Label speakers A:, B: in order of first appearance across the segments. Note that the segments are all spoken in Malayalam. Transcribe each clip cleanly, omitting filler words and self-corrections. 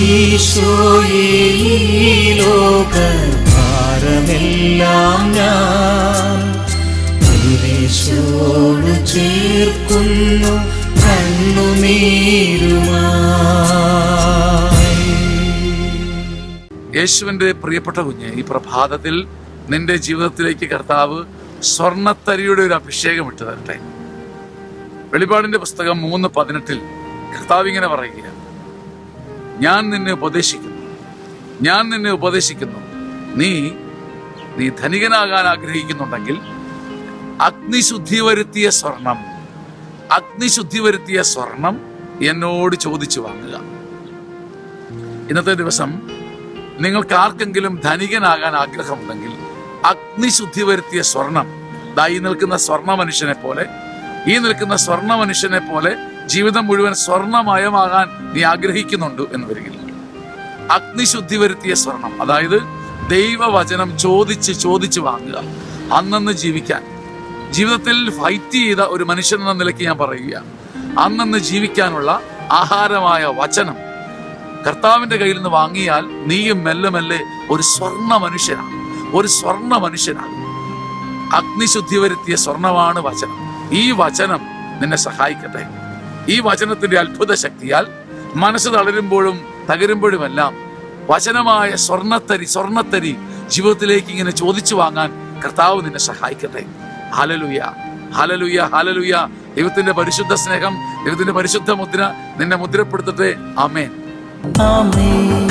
A: ഈശോയേ ഈ ലോകഭാരമെല്ലാം ഞാൻ കുരിശോട് ചേർക്കുന്നു കണ്ണുനീരുമായി.
B: യേശുവിന്റെ പ്രിയപ്പെട്ട കുഞ്ഞ്, ഈ പ്രഭാതത്തിൽ നിന്റെ ജീവിതത്തിലേക്ക് കർത്താവ് സ്വർണ്ണത്തരിയുടെ ഒരു അഭിഷേകം ഇട്ട് തരട്ടെ. വെളിപാടിന്റെ പുസ്തകം 3:18 കർത്താവ് ഇങ്ങനെ പറയുക, ഞാൻ നിന്നെ ഉപദേശിക്കുന്നു, നീ ധനികനാകാൻ ആഗ്രഹിക്കുന്നുണ്ടെങ്കിൽ അഗ്നിശുദ്ധി വരുത്തിയ സ്വർണം എന്നോട് ചോദിച്ചു വാങ്ങുക. ഇന്നത്തെ ദിവസം നിങ്ങൾക്ക് ആർക്കെങ്കിലും ധനികനാകാൻ ആഗ്രഹമുണ്ടെങ്കിൽ അഗ്നിശുദ്ധി വരുത്തിയ സ്വർണം, ഈ നിൽക്കുന്ന സ്വർണ്ണ മനുഷ്യനെ പോലെ ജീവിതം മുഴുവൻ സ്വർണ്ണമയമാകാൻ നീ ആഗ്രഹിക്കുന്നുണ്ട് എന്ന് വരികിൽ, അഗ്നിശുദ്ധി വരുത്തിയ സ്വർണം, അതായത് ദൈവവചനം ചോദിച്ച് വാങ്ങുക. അന്നന്ന് ജീവിക്കാൻ, ജീവിതത്തിൽ ഫൈറ്റ് ചെയ്ത ഒരു മനുഷ്യൻ എന്ന നിലയ്ക്ക് ഞാൻ പറയുക, അന്നന്ന് ജീവിക്കാനുള്ള ആഹാരമായ വചനം കർത്താവിന്റെ കയ്യിൽ നിന്ന് വാങ്ങിയാൽ നീയും മെല്ലെ മെല്ലെ ഒരു സ്വർണ്ണ മനുഷ്യനാണ്. അഗ്നിശുദ്ധി വരുത്തിയ സ്വർണമാണ് വചനം. ഈ വചനം നിന്നെ സഹായിക്കട്ടെ. ഈ വചനത്തിന്റെ അത്ഭുത ശക്തിയാൽ മനസ്സ് തകരുമ്പോഴുമെല്ലാം വചനമായ സ്വർണ്ണത്തരി ജീവിതത്തിലേക്ക് ഇങ്ങനെ ചോദിച്ചു വാങ്ങാൻ കർത്താവ് നിന്നെ സഹായിക്കട്ടെ. Hallelujah, hallelujah, hallelujah. ദൈവത്തിന്റെ പരിശുദ്ധ സ്നേഹം, ദൈവത്തിന്റെ പരിശുദ്ധ മുദ്ര നിന്നെ മുദ്രപ്പെടുത്തട്ടെ. ആമേൻ,
A: ആമേൻ,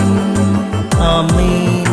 A: ആമേൻ.